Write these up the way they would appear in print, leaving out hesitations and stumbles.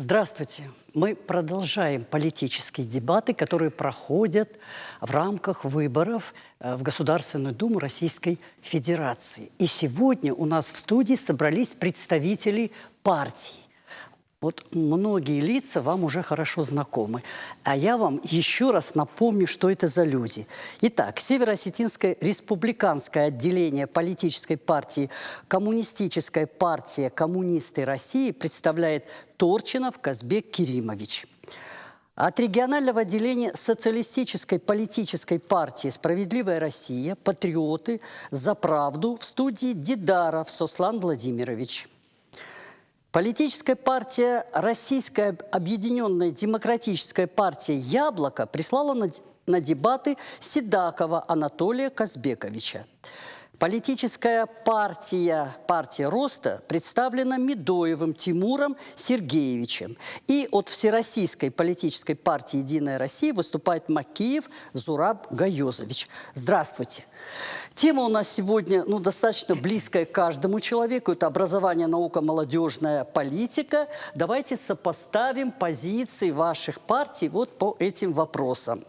Здравствуйте. Мы продолжаем политические дебаты, которые проходят в рамках выборов в Государственную Думу Российской Федерации. И сегодня у нас в студии собрались представители партий. Вот многие лица вам уже хорошо знакомы. А я вам еще раз напомню, что это за люди. Итак, Северо-Осетинское республиканское отделение политической партии «Коммунистическая партия коммунисты России» представляет Торчинов Казбек Керимович. От регионального отделения Социалистической политической партии «Справедливая Россия», «Патриоты», «За правду» в студии Дидаров Сослан Владимирович. Политическая партия «Российская объединенная демократическая партия Яблоко» прислала на дебаты Седакова Анатолия Казбековича. Политическая партия Роста представлена Медоевым Тимуром Сергеевичем. И от Всероссийской политической партии «Единая Россия» выступает Макеев Зураб Гайозович. Здравствуйте. Тема у нас сегодня достаточно близкая каждому человеку. Это образование, наука, молодежная политика. Давайте сопоставим позиции ваших партий вот по этим вопросам.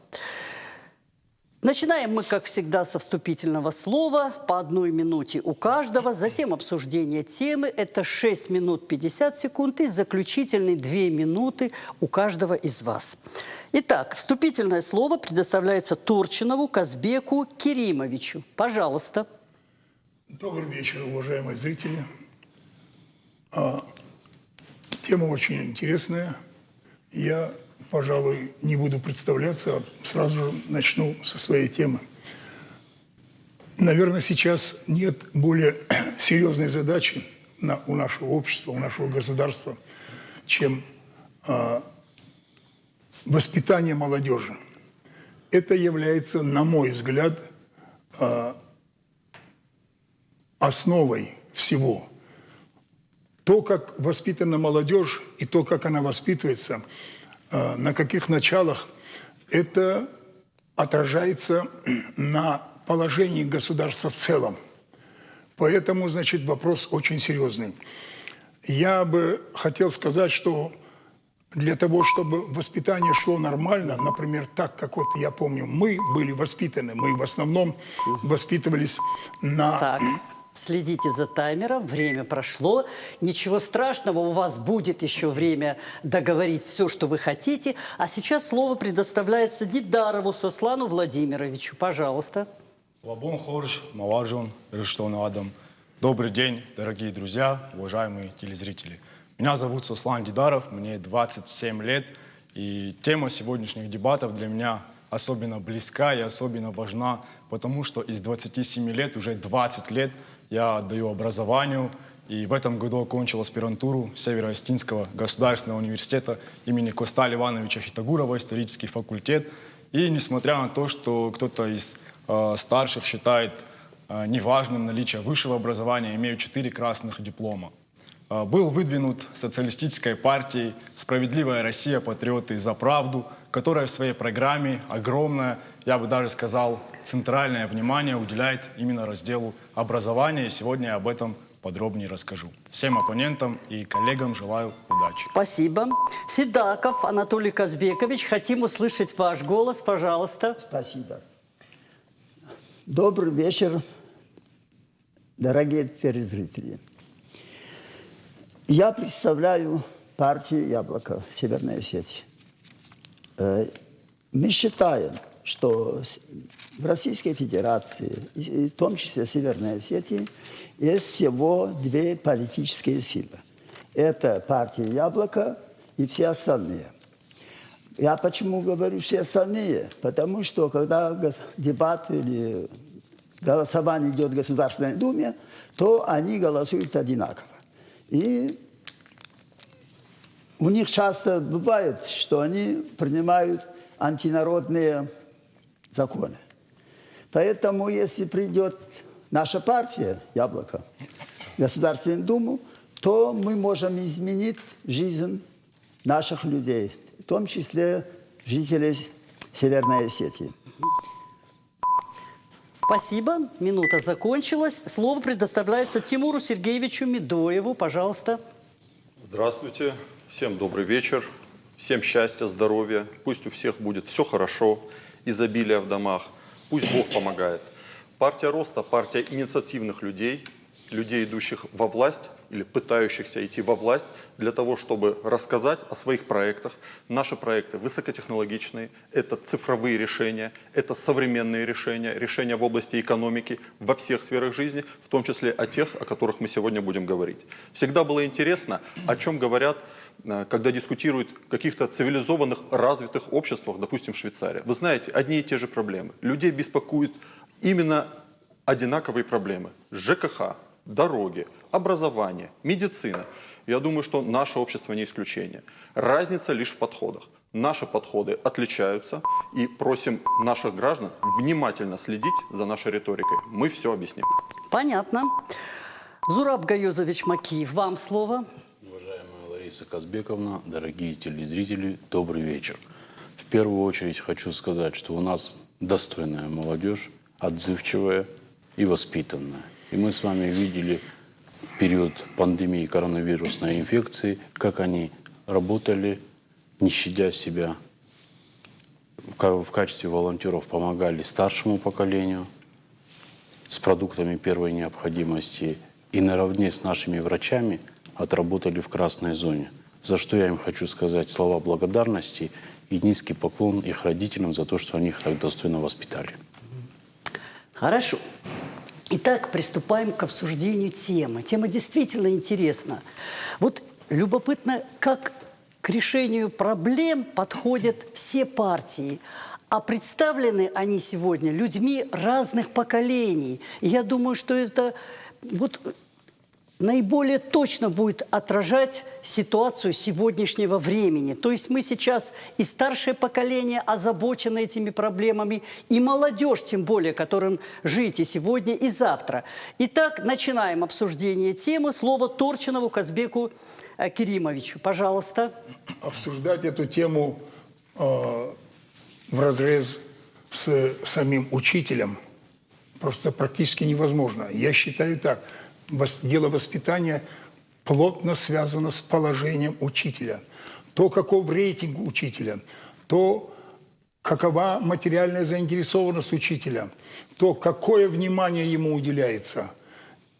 Начинаем мы, как всегда, со вступительного слова, по 1 минуте у каждого, затем обсуждение темы, это 6 минут 50 секунд, и заключительные 2 минуты у каждого из вас. Итак, вступительное слово предоставляется Торчинову Казбеку Керимовичу. Пожалуйста. Добрый вечер, уважаемые зрители. Тема очень интересная. Я, пожалуй, не буду представляться, а сразу же начну со своей темы. Наверное, сейчас нет более серьезной задачи у нашего общества, у нашего государства, чем воспитание молодежи. Это является, на мой взгляд, основой всего. То, как воспитана молодежь, и то, как она воспитывается, на каких началах, это отражается на положении государства в целом. Поэтому, значит, вопрос очень серьезный. Я бы хотел сказать, что для того, чтобы воспитание шло нормально, например, так, как вот я помню, мы были воспитаны, мы в основном воспитывались на... Так. Следите за таймером, время прошло. Ничего страшного, у вас будет еще время договорить все, что вы хотите. А сейчас слово предоставляется Дидарову Сослану Владимировичу. Пожалуйста. Добрый день, дорогие друзья, уважаемые телезрители. Меня зовут Сослан Дидаров, мне 27 лет. И тема сегодняшних дебатов для меня особенно близка и особенно важна, потому что из 27 лет, уже 20 лет, я отдаю образованию, и в этом году окончил аспирантуру Северо-Осетинского государственного университета имени Косталя Ивановича Хитагурова, исторический факультет. И несмотря на то, что кто-то из старших считает неважным наличие высшего образования, имею 4 красных диплома. Был выдвинут социалистической партией «Справедливая Россия, Патриоты за правду», которая в своей программе огромное, я бы даже сказал, центральное внимание уделяет именно разделу образования. И сегодня я об этом подробнее расскажу. Всем оппонентам и коллегам желаю удачи. Спасибо. Седаков Анатолий Казбекович, хотим услышать ваш голос, пожалуйста. Спасибо. Добрый вечер, дорогие телезрители. Я представляю партию «Яблоко» Северной Осетии. Мы считаем, что в Российской Федерации, и в том числе в Северной Осетии, есть всего 2 политические силы. Это партия «Яблоко» и все остальные. Я почему говорю все остальные? Потому что когда дебат или голосование идет в Государственной Думе, то они голосуют одинаково. И у них часто бывает, что они принимают антинародные законы. Поэтому, если придет наша партия, «Яблоко», в Государственную Думу, то мы можем изменить жизнь наших людей, в том числе жителей Северной Осетии. Спасибо. Минута закончилась. Слово предоставляется Тимуру Сергеевичу Медоеву. Пожалуйста. Здравствуйте. Всем добрый вечер, всем счастья, здоровья. Пусть у всех будет все хорошо, изобилие в домах. Пусть Бог помогает. Партия Роста – партия инициативных людей, людей, идущих во власть или пытающихся идти во власть для того, чтобы рассказать о своих проектах. Наши проекты высокотехнологичные, это цифровые решения, это современные решения, решения в области экономики во всех сферах жизни, в том числе о тех, о которых мы сегодня будем говорить. Всегда было интересно, о чем говорят, когда дискутируют в каких-то цивилизованных, развитых обществах, допустим, Швейцария. Вы знаете, одни и те же проблемы. Людей беспокоят именно одинаковые проблемы. ЖКХ, дороги, образование, медицина. Я думаю, что наше общество не исключение. Разница лишь в подходах. Наши подходы отличаются, и просим наших граждан внимательно следить за нашей риторикой. Мы все объясним. Понятно. Зураб Гаёзович Макиев, вам слово. Уважаемая Лариса Казбековна, дорогие телезрители, добрый вечер. В первую очередь хочу сказать, что у нас достойная молодежь, отзывчивая и воспитанная. И мы с вами видели в период пандемии коронавирусной инфекции, как они работали, не щадя себя, в качестве волонтеров помогали старшему поколению с продуктами первой необходимости и наравне с нашими врачами отработали в красной зоне. За что я им хочу сказать слова благодарности и низкий поклон их родителям за то, что они их так достойно воспитали. Хорошо. Итак, приступаем к обсуждению темы. Тема действительно интересна. Вот любопытно, как к решению проблем подходят все партии. А представлены они сегодня людьми разных поколений. И я думаю, что это вот наиболее точно будет отражать ситуацию сегодняшнего времени. То есть мы сейчас и старшее поколение озабочены этими проблемами, и молодежь, тем более, которым жить и сегодня, и завтра. Итак, начинаем обсуждение темы. Слово Торчинову Казбеку Керимовичу. Пожалуйста. Обсуждать эту тему вразрез с самим учителем просто практически невозможно. Я считаю так. Дело воспитания плотно связано с положением учителя. То, каков рейтинг учителя, то, какова материальная заинтересованность учителя, то, какое внимание ему уделяется.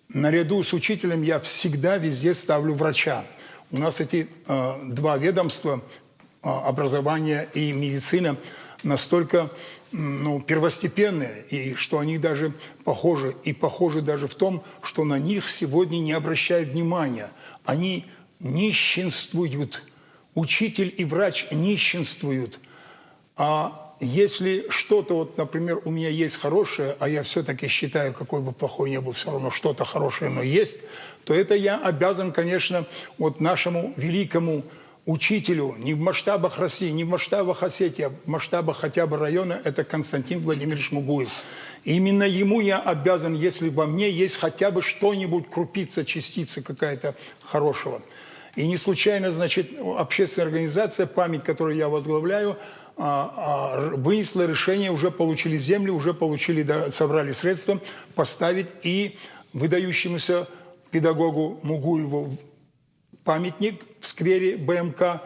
Наряду с учителем я всегда везде ставлю врача. У нас эти два ведомства, образование и медицина, настолько первостепенные, и что они даже похожи. И похожи даже в том, что на них сегодня не обращают внимания. Они нищенствуют. Учитель и врач нищенствуют. А если что-то, вот, например, у меня есть хорошее, а я все-таки считаю, какой бы плохой ни был, все равно что-то хорошее, но есть, то это я обязан, конечно, вот нашему великому учителю не в масштабах России, не в масштабах Осетии, а в масштабах хотя бы района, это Константин Владимирович Мугуев. И именно ему я обязан, если во мне есть хотя бы что-нибудь, крупица, частица какая-то хорошего. И не случайно, значит, общественная организация «Память», которую я возглавляю, вынесла решение, уже получили землю, уже получили, собрали средства, поставить и выдающемуся педагогу Мугуеву памятник в сквере БМК,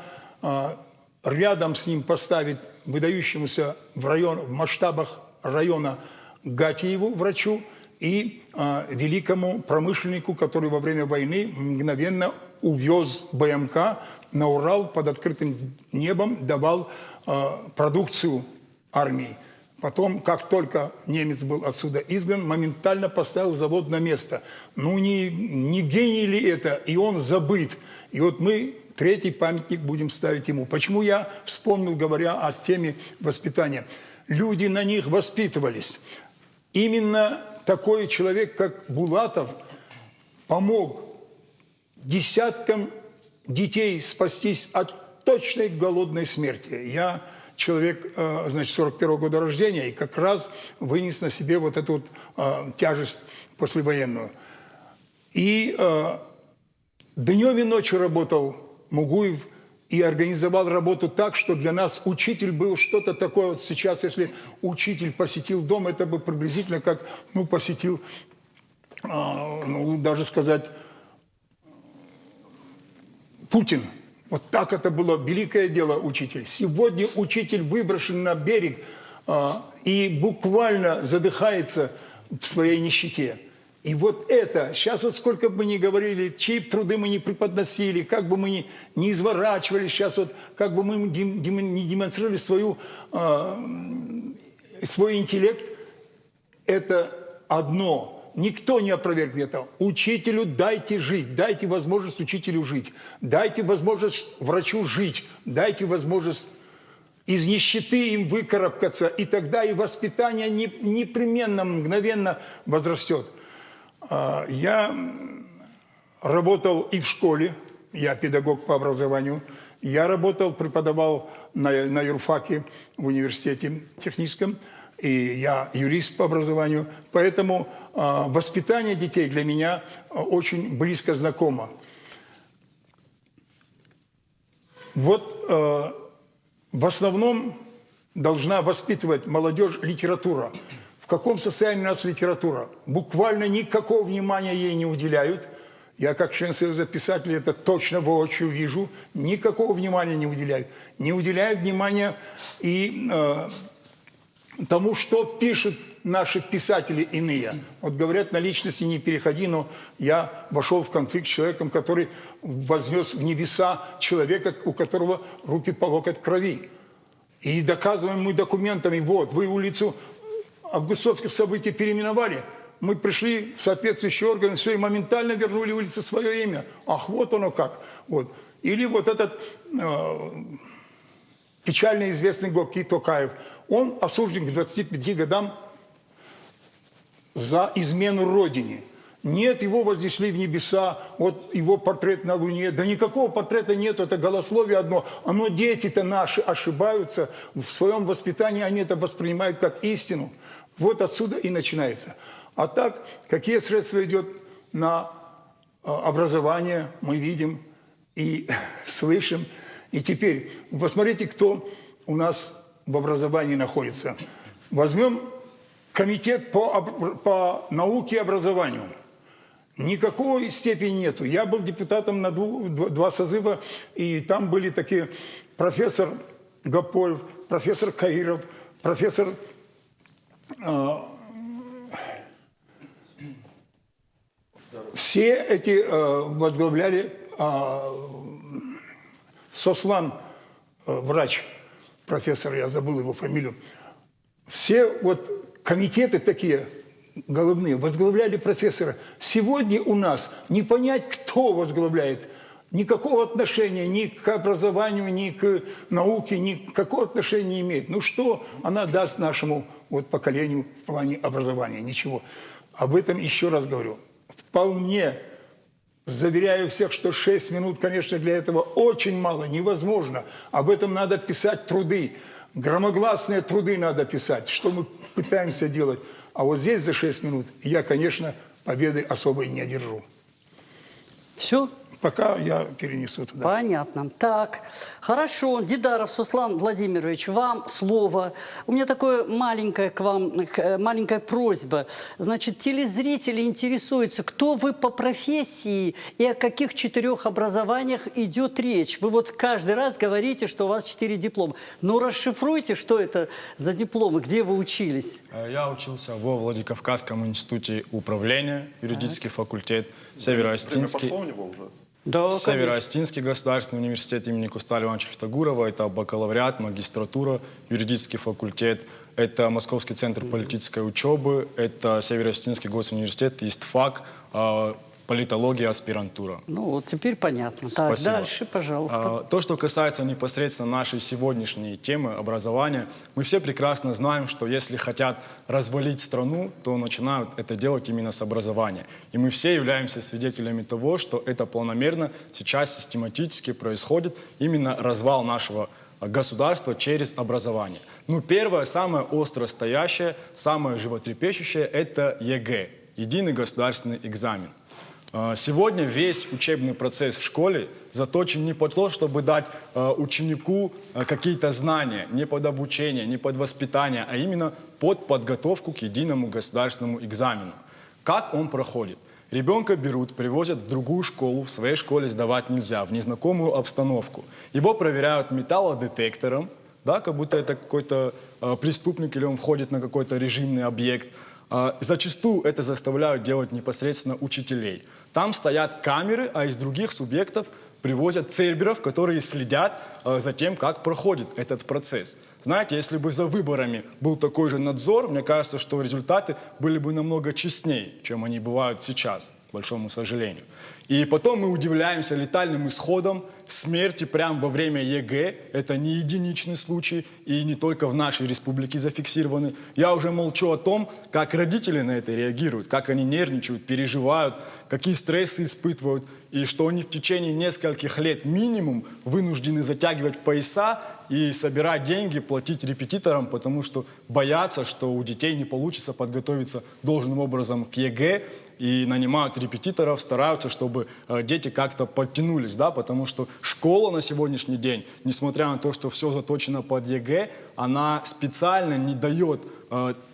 рядом с ним поставить выдающемуся в масштабах района Гатиеву, врачу, и великому промышленнику, который во время войны мгновенно увез БМК на Урал под открытым небом, давал продукцию армии. Потом, как только немец был отсюда изгнан, моментально поставил завод на место. Ну, не гений ли это? И он забыт. И вот мы третий памятник будем ставить ему. Почему я вспомнил, говоря о теме воспитания? Люди на них воспитывались. Именно такой человек, как Булатов, помог десяткам детей спастись от точной голодной смерти. Я человек, значит, 41-го года рождения, и как раз вынес на себе вот эту вот тяжесть послевоенную. И днем и ночью работал Мугуев и организовал работу так, что для нас учитель был что-то такое. Вот сейчас, если учитель посетил дом, это бы приблизительно как, посетил, даже сказать, Путин. Вот так это было великое дело, учитель. Сегодня учитель выброшен на берег и буквально задыхается в своей нищете. И вот это, сейчас вот сколько бы мы ни говорили, чьи труды мы не преподносили, как бы мы ни изворачивались, сейчас вот как бы мы не демонстрировали свой интеллект, это одно. Никто не опровергнет этого. Учителю дайте жить, дайте возможность учителю жить, дайте возможность врачу жить, дайте возможность из нищеты им выкарабкаться, и тогда и воспитание непременно, мгновенно возрастет. Я работал и в школе, я педагог по образованию, я работал, преподавал на юрфаке в университете техническом, и я юрист по образованию, поэтому воспитание детей для меня очень близко знакомо. Вот в основном должна воспитывать молодежь литература. В каком состоянии у нас литература? Буквально никакого внимания ей не уделяют. Я как член Союза писателей это точно воочию вижу. Никакого внимания не уделяют. Не уделяют внимания и тому, что пишут наши писатели иные. Вот говорят, на личности не переходи, но я вошел в конфликт с человеком, который вознес в небеса человека, у которого руки по локоть в крови. И доказываем мы документами, вот, вы улицу августовских событий переименовали, мы пришли в соответствующие органы, все, и моментально вернули улице свое имя. Ах, вот оно как. Вот. Или вот этот печально известный Горький Токаев, он осужден к 25 годам за измену Родине. Нет, его вознесли в небеса, вот его портрет на Луне. Да никакого портрета нет, это голословие одно. Оно, дети-то наши ошибаются в своем воспитании, они это воспринимают как истину. Вот отсюда и начинается. А так, какие средства идет на образование, мы видим и слышим. И теперь, посмотрите, кто у нас в образовании находится. Возьмем комитет по науке и образованию. Никакой степени нету. Я был депутатом на два созыва, и там были такие профессор Гапоев, профессор Каиров, профессор все эти возглавляли Сослан, врач, профессор, я забыл его фамилию. Все вот комитеты такие головные возглавляли профессора. Сегодня у нас не понять, кто возглавляет. Никакого отношения ни к образованию, ни к науке, никакого отношения не имеет. Ну что она даст нашему вот поколению в плане образования? Ничего. Об этом еще раз говорю. Вполне заверяю всех, что 6 минут, конечно, для этого очень мало, невозможно. Об этом надо писать труды. Громогласные труды надо писать, что мы пытаемся делать. А вот здесь за 6 минут я, конечно, победы особой не одержу. Все? Пока я перенесу туда. Понятно. Так, хорошо. Дидаров Суслан Владимирович, вам слово. У меня такое маленькая к вам, маленькая просьба. Значит, телезрители интересуются, кто вы по профессии и о каких 4 образованиях идет речь. Вы вот каждый раз говорите, что у вас 4 диплома. Ну, расшифруйте, что это за дипломы, где вы учились. Я учился во Владикавказском институте управления, юридический факультет, Северо-Остинский. Время пошло у него уже? Да, Северо-Остинский государственный университет имени Кусталя Ивановича Хитагурова, это бакалавриат, магистратура, юридический факультет, это Московский центр политической учебы, это Северо-Остинский госуниверситет, ИСТФАК, политология, аспирантура. Ну вот теперь понятно. Спасибо. Так, дальше, пожалуйста. То, что касается непосредственно нашей сегодняшней темы образования, мы все прекрасно знаем, что если хотят развалить страну, то начинают это делать именно с образования. И мы все являемся свидетелями того, что это планомерно сейчас систематически происходит, именно развал нашего государства через образование. Ну, первое, самое остро стоящее, самое животрепещущее – это ЕГЭ, единый государственный экзамен. Сегодня весь учебный процесс в школе заточен не под то, чтобы дать ученику какие-то знания, не под обучение, не под воспитание, а именно под подготовку к единому государственному экзамену. Как он проходит? Ребенка берут, привозят в другую школу, в своей школе сдавать нельзя, в незнакомую обстановку. Его проверяют металлодетектором, да, как будто это какой-то преступник или он входит на какой-то режимный объект. Зачастую это заставляют делать непосредственно учителей. Там стоят камеры, а из других субъектов привозят церберов, которые следят за тем, как проходит этот процесс. Знаете, если бы за выборами был такой же надзор, мне кажется, что результаты были бы намного честнее, чем они бывают сейчас, к большому сожалению. И потом мы удивляемся летальным исходам, смерти прямо во время ЕГЭ. Это не единичный случай, и не только в нашей республике зафиксированы. Я уже молчу о том, как родители на это реагируют, как они нервничают, переживают, какие стрессы испытывают, и что они в течение нескольких лет минимум вынуждены затягивать пояса и собирать деньги, платить репетиторам, потому что боятся, что у детей не получится подготовиться должным образом к ЕГЭ, и нанимают репетиторов, стараются, чтобы дети как-то подтянулись, да, потому что школа на сегодняшний день, несмотря на то, что все заточено под ЕГЭ, она специально не дает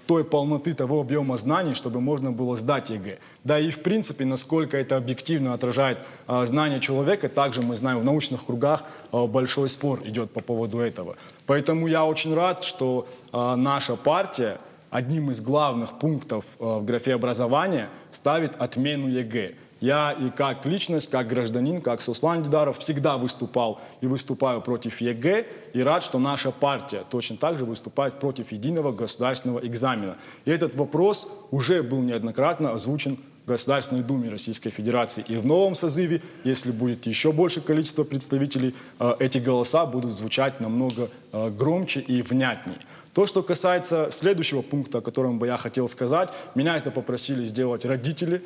той полноты, того объема знаний, чтобы можно было сдать ЕГЭ. Да и в принципе, насколько это объективно отражает знания человека, также мы знаем, в научных кругах большой спор идет по поводу этого. Поэтому я очень рад, что наша партия одним из главных пунктов в графе образования ставит отмену ЕГЭ. Я и как личность, как гражданин, как Сослан Дидаров всегда выступал и выступаю против ЕГЭ, и рад, что наша партия точно так же выступает против единого государственного экзамена. И этот вопрос уже был неоднократно озвучен в Государственной Думе Российской Федерации. И в новом созыве, если будет еще больше количество представителей, эти голоса будут звучать намного громче и внятнее. То, что касается следующего пункта, о котором бы я хотел сказать, меня это попросили сделать родители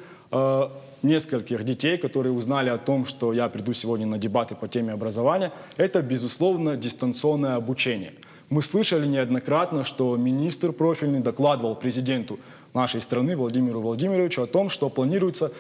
нескольких детей, которые узнали о том, что я приду сегодня на дебаты по теме образования. Это, безусловно, дистанционное обучение. Мы слышали неоднократно, что министр профильный докладывал президенту нашей страны Владимиру Владимировичу о том, что планируется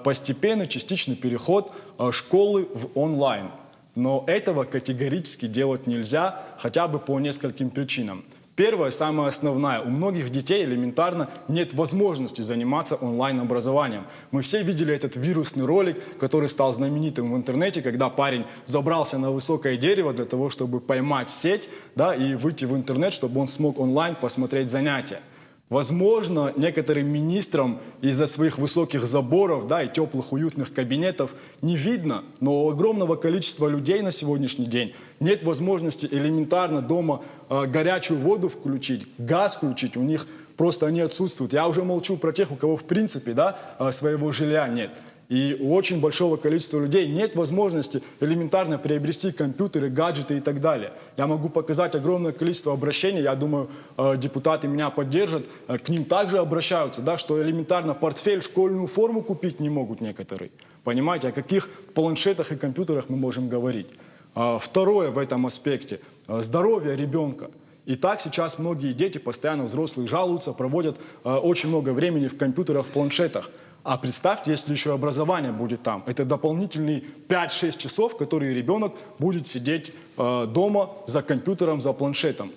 постепенный частичный переход школы в онлайн. Но этого категорически делать нельзя, хотя бы по нескольким причинам. Первое, самое основное, у многих детей элементарно нет возможности заниматься онлайн-образованием. Мы все видели этот вирусный ролик, который стал знаменитым в интернете, когда парень забрался на высокое дерево для того, чтобы поймать сеть, да, и выйти в интернет, чтобы он смог онлайн посмотреть занятия. Возможно, некоторым министрам из-за своих высоких заборов, да, и теплых уютных кабинетов не видно, но у огромного количества людей на сегодняшний день нет возможности элементарно дома горячую воду включить, газ включить, у них просто они отсутствуют. Я уже молчу про тех, у кого в принципе, да, своего жилья нет. И у очень большого количества людей нет возможности элементарно приобрести компьютеры, гаджеты и так далее. Я могу показать огромное количество обращений, я думаю, депутаты меня поддержат, к ним также обращаются, да, что элементарно портфель, школьную форму купить не могут некоторые. Понимаете, о каких планшетах и компьютерах мы можем говорить? Второе в этом аспекте – здоровье ребенка. И так сейчас многие дети, постоянно взрослые, жалуются, проводят очень много времени в компьютерах, в планшетах. А представьте, если еще образование будет там. Это дополнительные 5-6 часов, которые ребенок будет сидеть дома за компьютером, за планшетом.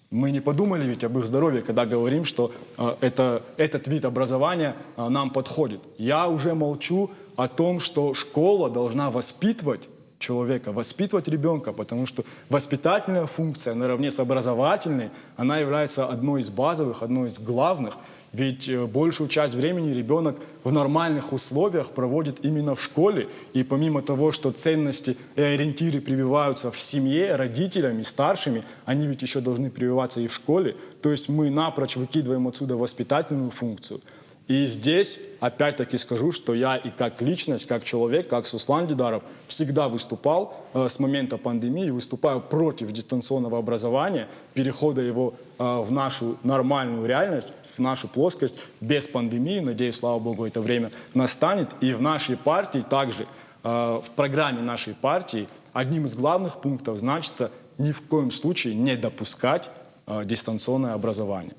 Мы не подумали ведь об их здоровье, когда говорим, что этот вид образования нам подходит. Я уже молчу о том, что школа должна воспитывать человека, воспитывать ребенка, потому что воспитательная функция наравне с образовательной, она является одной из базовых, одной из главных. Ведь большую часть времени ребенок в нормальных условиях проводит именно в школе. И помимо того, что ценности и ориентиры прививаются в семье, родителями, старшими, они ведь еще должны прививаться и в школе. То есть мы напрочь выкидываем отсюда воспитательную функцию. И здесь опять-таки скажу, что я и как личность, как человек, как Сослан Дидаров всегда выступал с момента пандемии, выступаю против дистанционного образования, перехода его в нашу нормальную реальность, в нашу плоскость без пандемии. Надеюсь, слава богу, это время настанет. И в нашей партии также, в программе нашей партии, одним из главных пунктов значится ни в коем случае не допускать дистанционное образование.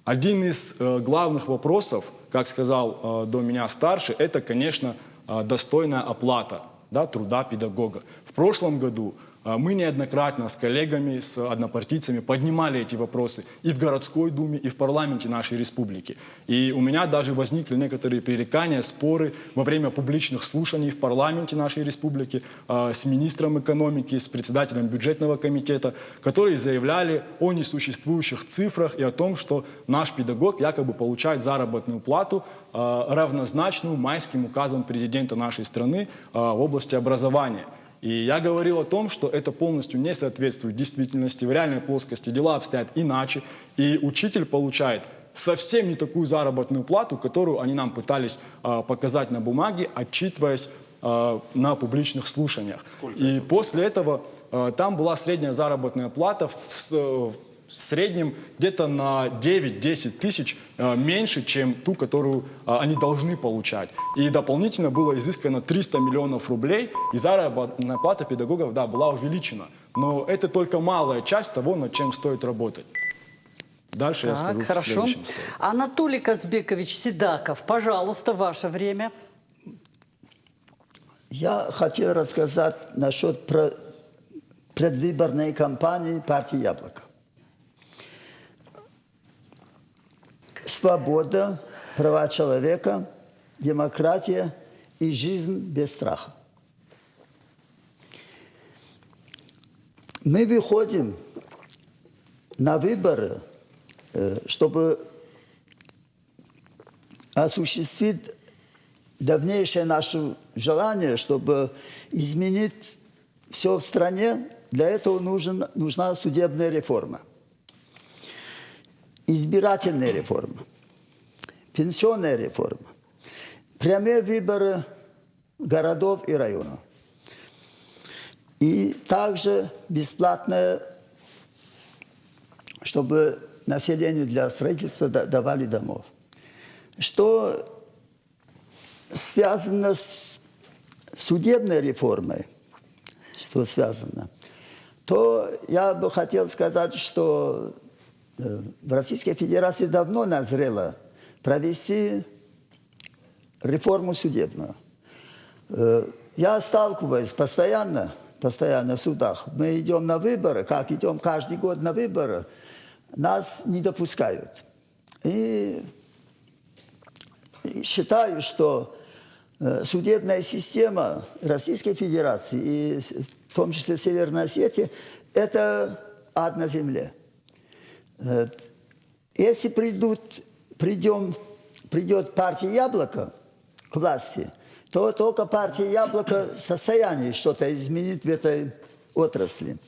Один из главных вопросов, как сказал до меня старший, это, конечно, достойная оплата, да, труда педагога. В прошлом году Мы неоднократно с коллегами, с однопартийцами поднимали эти вопросы и в городской думе, и в парламенте нашей республики. И у меня даже возникли некоторые пререкания, споры во время публичных слушаний в парламенте нашей республики с министром экономики, с председателем бюджетного комитета, которые заявляли о несуществующих цифрах и о том, что наш педагог якобы получает заработную плату, равнозначную майским указам президента нашей страны в области образования. И я говорил о том, что это полностью не соответствует действительности. В реальной плоскости дела обстоят иначе. И учитель получает совсем не такую заработную плату, которую они нам пытались показать на бумаге, отчитываясь на публичных слушаниях. И после этого там была средняя заработная плата в среднем где-то на 9-10 тысяч меньше, чем ту, которую они должны получать. И дополнительно было изыскано 300 миллионов рублей, и заработная плата педагогов, да, была увеличена. Но это только малая часть того, над чем стоит работать. Дальше я скажу в следующем слове. Анатолий Казбекович Седаков, пожалуйста, ваше время. Я хотел рассказать насчет предвыборной кампании партии «Яблоко». Свобода, права человека, демократия и жизнь без страха. Мы выходим на выборы, чтобы осуществить давнейшее наше желание, чтобы изменить все в стране. Для этого нужна судебная реформа, избирательная реформа, пенсионная реформа, прямые выборы городов и районов. И также бесплатное, чтобы населению для строительства давали домов. Что связано с судебной реформой, то я бы хотел сказать, что в Российской Федерации давно назрело провести реформу судебную. Я сталкиваюсь постоянно в судах. Мы идем на выборы, как идем каждый год на выборы, нас не допускают. И считаю, что судебная система Российской Федерации, и в том числе Северной Осетии, это ад на земле. Если придет партия «Яблоко» к власти, то только партия «Яблоко» в состоянии что-то изменить в этой отрасли.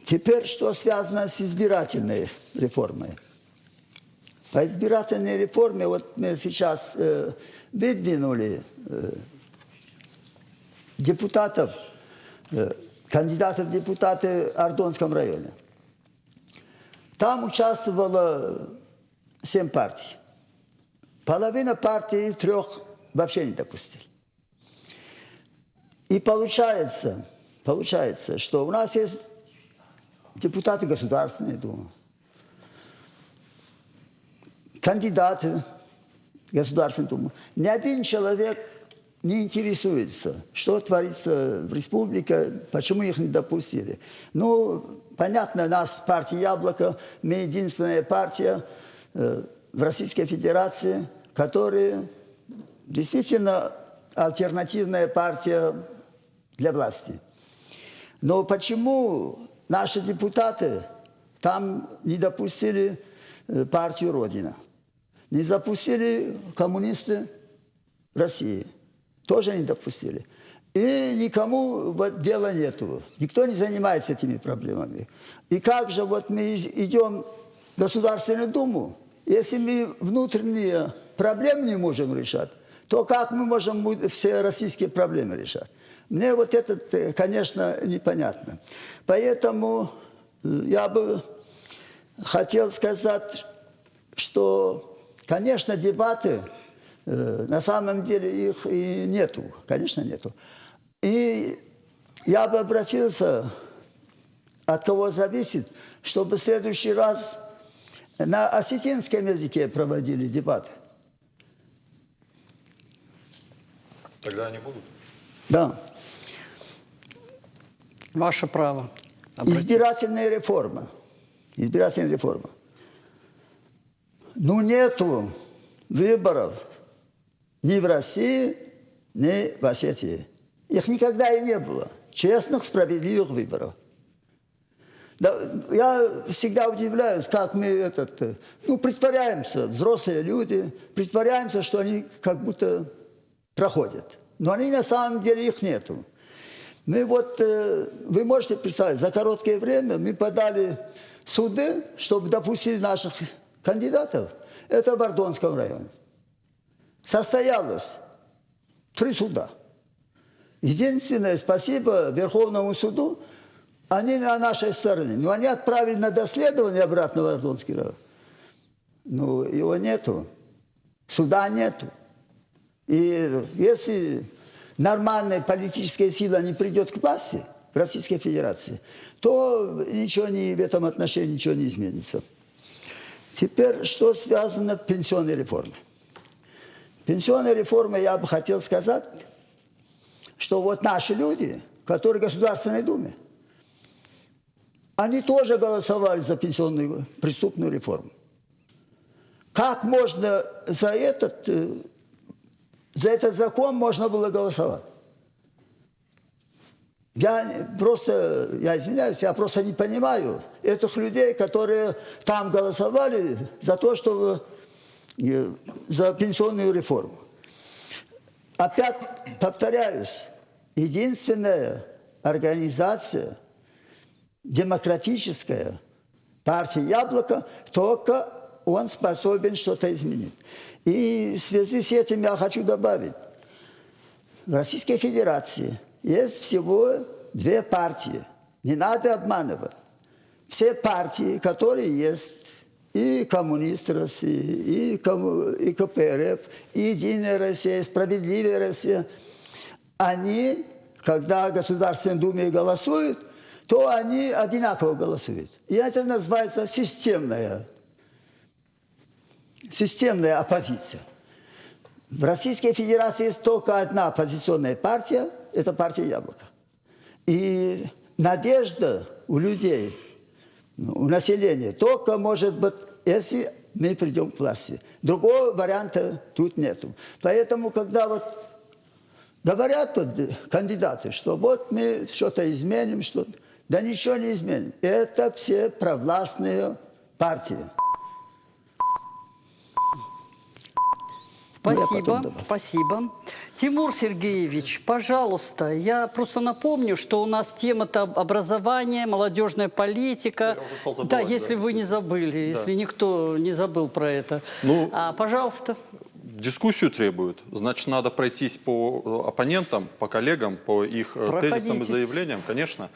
Теперь, что связано с избирательной реформой. По избирательной реформе, вот мы сейчас выдвинули депутатов, кандидатов в депутаты в Ардонском районе. Там участвовало 7 партий. Половина партий 3 вообще не допустили. И получается, что у нас есть депутаты Государственной Думы, кандидаты в Государственную Думу. Ни один человек не интересуется, что творится в республике, почему их не допустили. Ну, понятно, нас, партия «Яблоко», мы единственная партия в Российской Федерации, которая действительно альтернативная партия для власти. Но почему наши депутаты там не допустили партию «Родина», не допустили коммунисты России? Тоже не допустили. И никому вот дела нету. Никто не занимается этими проблемами. И как же вот мы идем в Государственную Думу, если мы внутренние проблемы не можем решать, то как мы можем все российские проблемы решать? Мне вот это, конечно, непонятно. Поэтому я бы хотел сказать, что, конечно, дебаты, на самом деле их и нету, конечно, нету. И я бы обратился, от кого зависит, чтобы в следующий раз на осетинском языке проводили дебаты. Тогда они будут? Да. Ваше право. обратиться. Избирательная реформа. Избирательная реформа. Ну, нету выборов ни в России, ни в Осетии. Их никогда и не было. Честных, справедливых выборов. Да, я всегда удивляюсь, как мы притворяемся, взрослые люди, притворяемся, что они как будто проходят. Но они на самом деле их нету. Мы вы можете представить, за короткое время мы подали суды, чтобы допустили наших кандидатов. Это в Ордонском районе. Состоялось 3 суда. Единственное, спасибо Верховному суду, они на нашей стороне. Но они отправили на доследование обратно в Ордонский район. Ну, его нету. Суда нету. И если нормальная политическая сила не придет к власти в Российской Федерации, то ничего в этом отношении ничего не изменится. Теперь, что связано с пенсионной реформой? Пенсионная реформа, я бы хотел сказать, что вот наши люди, которые в Государственной Думе, они тоже голосовали за пенсионную преступную реформу. Как можно за этот закон можно было голосовать? Я извиняюсь, я просто не понимаю этих людей, которые там голосовали за то, чтобы за пенсионную реформу. Опять повторяюсь, единственная организация демократическая, партия «Яблоко», только он способен что-то изменить. И в связи с этим я хочу добавить, в Российской Федерации есть всего 2 партии. Не надо обманывать. Все партии, которые есть, и коммунисты России, и КПРФ, и Единая Россия, и Справедливая Россия, они, когда в Государственной Думе голосуют, то они одинаково голосуют. И это называется системная оппозиция. В Российской Федерации есть только одна оппозиционная партия, это партия «Яблоко». И надежда у людей, у населения, только может быть, если мы придем к власти. Другого варианта тут нету. Поэтому, когда говорят кандидаты, что мы что-то изменим, да ничего не изменим. Это все провластные партии. Спасибо, спасибо. Тимур Сергеевич, пожалуйста, я просто напомню, что у нас тема-то образование, молодежная политика. Я уже стал забывать, да, если вы не забыли, если никто не забыл про это. Пожалуйста. Дискуссию требуют. Значит, надо пройтись по оппонентам, по коллегам, по их тезисам и заявлениям, конечно.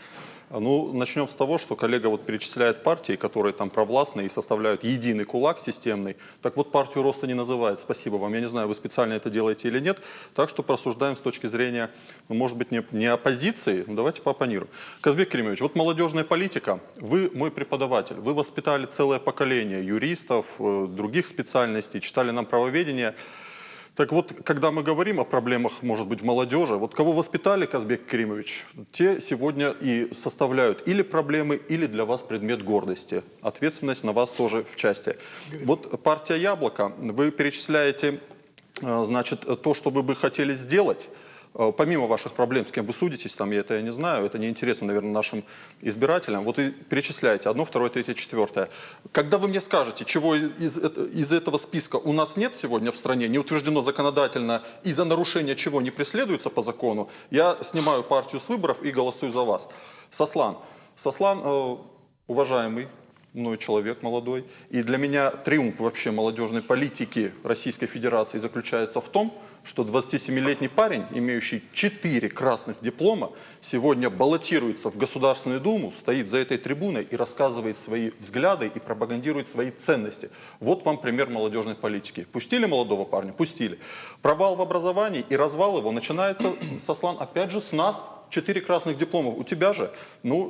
Ну, начнем с того, что коллега перечисляет партии, которые там провластные и составляют единый кулак системный. Так вот, партию роста не называет. Спасибо вам. Я не знаю, вы специально это делаете или нет. Так что порассуждаем с точки зрения, может быть, не оппозиции, но давайте пооппонируем. Казбек Керимович, молодежная политика. Вы мой преподаватель. Вы воспитали целое поколение юристов, других специальностей, читали нам правоведение. Так вот, когда мы говорим о проблемах, может быть, в молодежи, кого воспитали, Казбек Керимович, те сегодня и составляют или проблемы, или для вас предмет гордости. Ответственность на вас тоже в части. Партия «Яблоко», вы перечисляете, значит, то, что вы бы хотели сделать. Помимо ваших проблем, с кем вы судитесь, я не знаю, это неинтересно, наверное, нашим избирателям. И перечисляете 1, 2, 3, 4. Когда вы мне скажете, чего из этого списка у нас нет сегодня в стране, не утверждено законодательно, и за нарушение чего не преследуется по закону, я снимаю партию с выборов и голосую за вас. Сослан, уважаемый мной человек молодой, и для меня триумф вообще молодежной политики Российской Федерации заключается в том, что 27-летний парень, имеющий 4 красных диплома, сегодня баллотируется в Государственную Думу, стоит за этой трибуной и рассказывает свои взгляды и пропагандирует свои ценности. Вот вам пример молодежной политики. Пустили молодого парня? Пустили. Провал в образовании и развал его начинается, Сослан, опять же с нас. 4 красных диплома. У тебя же,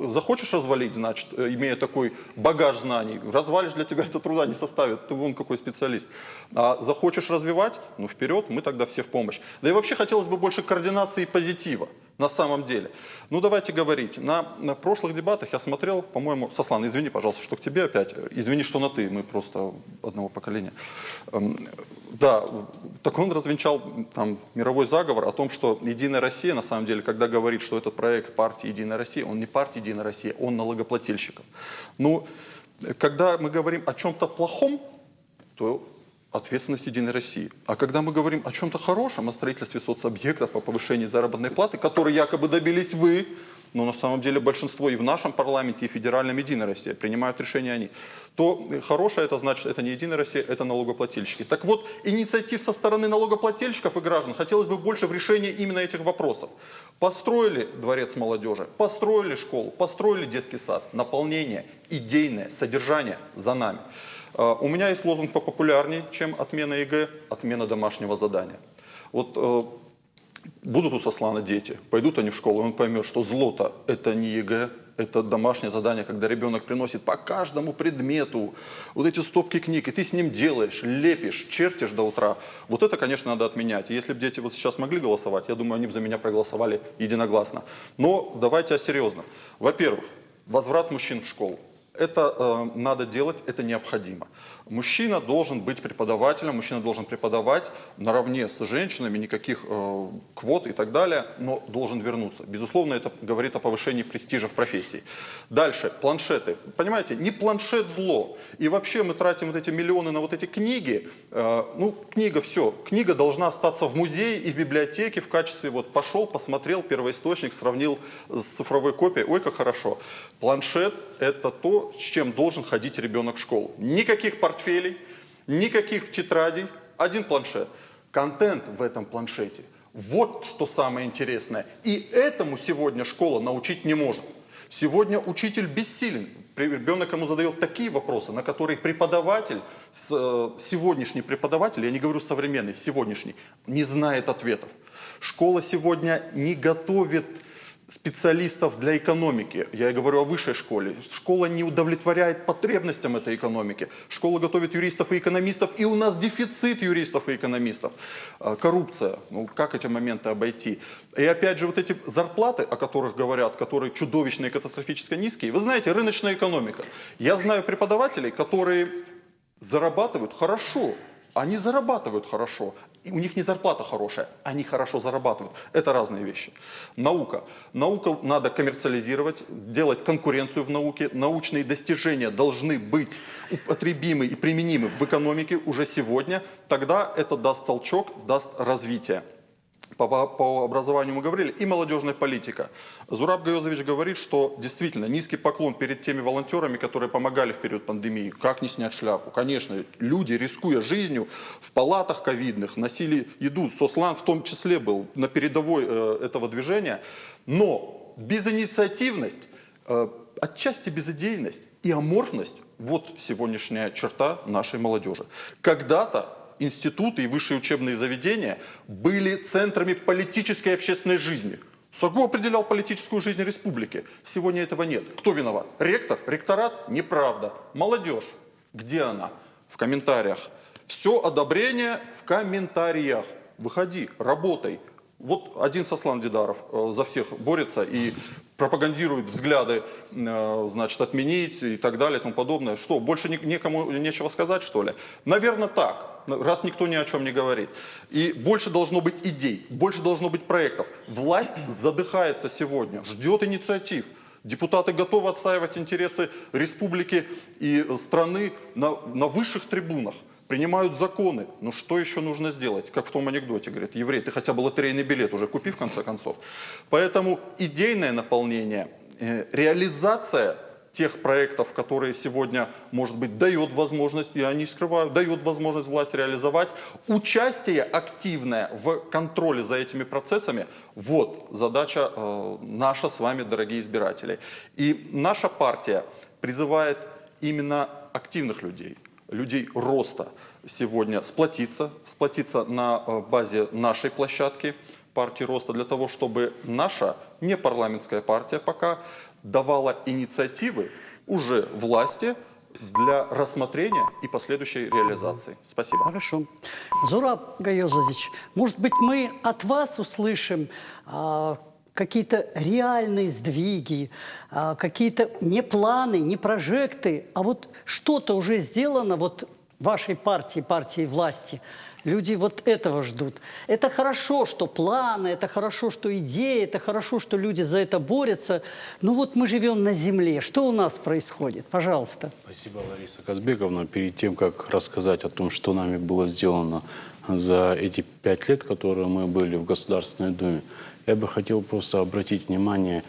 захочешь развалить, значит, имея такой багаж знаний, развалишь, для тебя это труда не составит, ты вон какой специалист. А захочешь развивать, вперед, мы тогда все в помощь. Да и вообще хотелось бы больше координации и позитива. на самом деле. Ну, давайте говорить. На прошлых дебатах я смотрел, по-моему, Сослан, извини, пожалуйста, что к тебе опять. Извини, что на «ты», мы просто одного поколения. Да, так он развенчал там мировой заговор о том, что «Единая Россия», на самом деле, когда говорит, что этот проект партии «Единая Россия», он не партия «Единая Россия», он налогоплательщиков. Ну, когда мы говорим о чем-то плохом, то ответственность Единой России. А когда мы говорим о чем-то хорошем, о строительстве соцобъектов, о повышении заработной платы, которые якобы добились вы, но на самом деле большинство и в нашем парламенте, и в федеральном Единой России принимают решения они, то хорошее это значит, это не Единая Россия, это налогоплательщики. Так вот, инициатив со стороны налогоплательщиков и граждан хотелось бы больше в решении именно этих вопросов. Построили дворец молодежи, построили школу, построили детский сад. Наполнение, идейное, содержание за нами. У меня есть лозунг попопулярней, чем отмена ЕГЭ, отмена домашнего задания. Вот будут у Сослана дети, пойдут они в школу, и он поймет, что зло-то это не ЕГЭ, это домашнее задание, когда ребенок приносит по каждому предмету вот эти стопки книг, и ты с ним делаешь, лепишь, чертишь до утра. Вот это, конечно, надо отменять. И если бы дети вот сейчас могли голосовать, я думаю, они бы за меня проголосовали единогласно. Но давайте серьезно. Во-первых, возврат мужчин в школу. Это надо делать, это необходимо. Мужчина должен быть преподавателем, мужчина должен преподавать наравне с женщинами, никаких квот и так далее, но должен вернуться. Безусловно, это говорит о повышении престижа в профессии. Дальше, планшеты. Понимаете, не планшет зло. И вообще мы тратим вот эти миллионы на вот эти книги. Ну, книга, все. Книга должна остаться в музее и в библиотеке в качестве, вот пошел, посмотрел, первоисточник, сравнил с цифровой копией. Ой, как хорошо. Планшет – это то, с чем должен ходить ребенок в школу. Никаких портфелей, никаких тетрадей, один планшет. Контент в этом планшете. Вот что самое интересное. И этому сегодня школа научить не может. Сегодня учитель бессилен. Ребенок ему задает такие вопросы, на которые преподаватель, сегодняшний преподаватель, я не говорю современный, сегодняшний, не знает ответов. Школа сегодня не готовит специалистов для экономики. Я говорю о высшей школе. Школа не удовлетворяет потребностям этой экономики. Школа готовит юристов и экономистов, и у нас дефицит юристов и экономистов. Коррупция. Ну, как эти моменты обойти? И опять же, вот эти зарплаты, о которых говорят, которые чудовищные, катастрофически низкие. Вы знаете, рыночная экономика. Я знаю преподавателей, которые зарабатывают хорошо. Они зарабатывают хорошо. И у них не зарплата хорошая, они хорошо зарабатывают. Это разные вещи. Наука. Науку надо коммерциализировать, делать конкуренцию в науке. Научные достижения должны быть употребимы и применимы в экономике уже сегодня. Тогда это даст толчок, даст развитие. По образованию мы говорили, и молодежная политика. Зураб Гайозович говорит, что действительно низкий поклон перед теми волонтерами, которые помогали в период пандемии. Как не снять шляпу? Конечно, люди, рискуя жизнью, в палатах ковидных носили еду. Сослан в том числе был на передовой этого движения. Но безинициативность, отчасти безидейность и аморфность – вот сегодняшняя черта нашей молодежи. Когда-то институты и высшие учебные заведения были центрами политической и общественной жизни. СОГУ определял политическую жизнь республики. Сегодня этого нет. Кто виноват? Ректор? Ректорат? Неправда. Молодежь? Где она? В комментариях. Все одобрение в комментариях. Выходи, работай. Вот один Сослан Дидаров за всех борется и пропагандирует взгляды, значит, отменить и так далее и тому подобное. Что, больше никому нечего сказать, что ли? Наверное, так, раз никто ни о чем не говорит. И больше должно быть идей, больше должно быть проектов. Власть задыхается сегодня, ждет инициатив. Депутаты готовы отстаивать интересы республики и страны на высших трибунах. Принимают законы. Но что еще нужно сделать? Как в том анекдоте, говорит, еврей, ты хотя бы лотерейный билет уже купи в конце концов. Поэтому идейное наполнение, реализация тех проектов, которые сегодня, может быть, дает возможность, я не скрываю, дает возможность власть реализовать, участие активное в контроле за этими процессами, вот задача наша с вами, дорогие избиратели. И наша партия призывает именно активных людей, людей роста сегодня сплотиться на базе нашей площадки партии роста, для того, чтобы наша непарламентская партия пока давала инициативы уже власти для рассмотрения и последующей реализации. Спасибо. Хорошо. Зураб Гайозович, может быть, мы от вас услышим какие-то реальные сдвиги, какие-то не планы, не прожекты, а вот что-то уже сделано вот вашей партии, партии власти. Люди вот этого ждут. Это хорошо, что планы, это хорошо, что идеи, это хорошо, что люди за это борются. Но вот мы живем на земле. Что у нас происходит? Пожалуйста. Спасибо, Лариса Казбековна. Перед тем, как рассказать о том, что нами было сделано за эти 5 лет, которые мы были в Государственной Думе, я бы хотел просто обратить внимание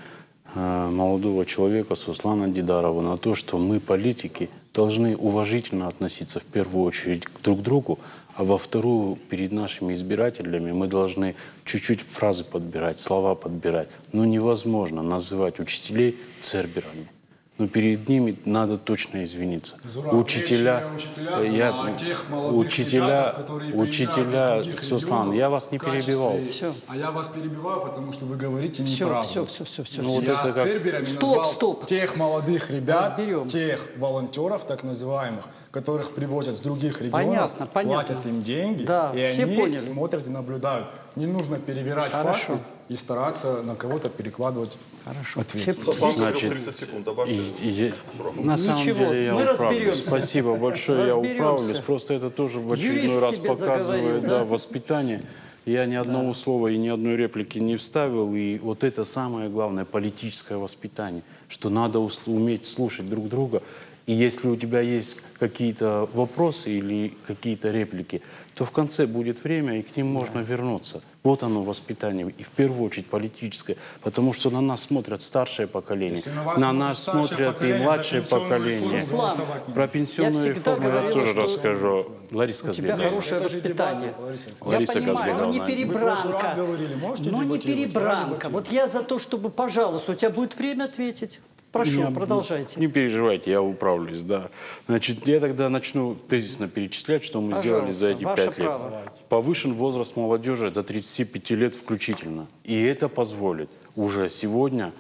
молодого человека Суслана Дидарова на то, что мы, политики, должны уважительно относиться в первую очередь друг к другу, а во вторую, перед нашими избирателями, мы должны чуть-чуть фразы подбирать, слова подбирать. Но невозможно называть учителей церберами. Но перед ними надо точно извиниться. Учителя, Суслан, я вас не перебивал. Все. А я вас перебиваю, потому что вы говорите Все, неправду. все. Ну, вот Я это как- церберами Стоп, назвал стоп. тех молодых ребят, Разберем. тех волонтеров, так называемых, которых привозят с других регионов, Понятно. платят им деньги, Да, и все они поняли. смотрят и наблюдают. Не нужно перебирать Хорошо. факты и стараться на кого-то перекладывать Хорошо. ответственность. Сослан говорил Значит, 30 секунд, добавьте. На самом Ничего, деле я мы управлюсь. разберемся. Спасибо большое, я Разберемся. управлюсь. Просто это тоже в очередной Юрист раз тебе показывает заговорил, да? воспитание. Я ни одного слова и ни одной реплики не вставил. И вот это самое главное политическое воспитание, что надо уметь слушать друг друга. И если у тебя есть какие-то вопросы или какие-то реплики, то в конце будет время, и к ним можно вернуться. Вот оно воспитание, и в первую очередь политическое, потому что на нас смотрят старшее поколение, Если на вас на смотрит нас старшее смотрят и поколение, младшее за пенсионную поколение. реформу голосовать не Про пенсионную Я всегда реформу я говорила, тоже что расскажу. Лариса У тебя Казбековна. хорошее Это же воспитание. дебаты, Лариса Александровна. Лариса Я понимаю, но не Казбековна. Вы в прошлый перебранка. раз говорили, можете Но не дебатировать? перебранка. Вот я за то, чтобы, пожалуйста, у тебя будет время ответить. Прошу, продолжайте. Не переживайте, я управлюсь, да. Значит, я тогда начну тезисно перечислять, что мы сделали за эти ваше 5 лет. право. Повышен возраст молодежи до 35 лет включительно. И это позволит уже сегодня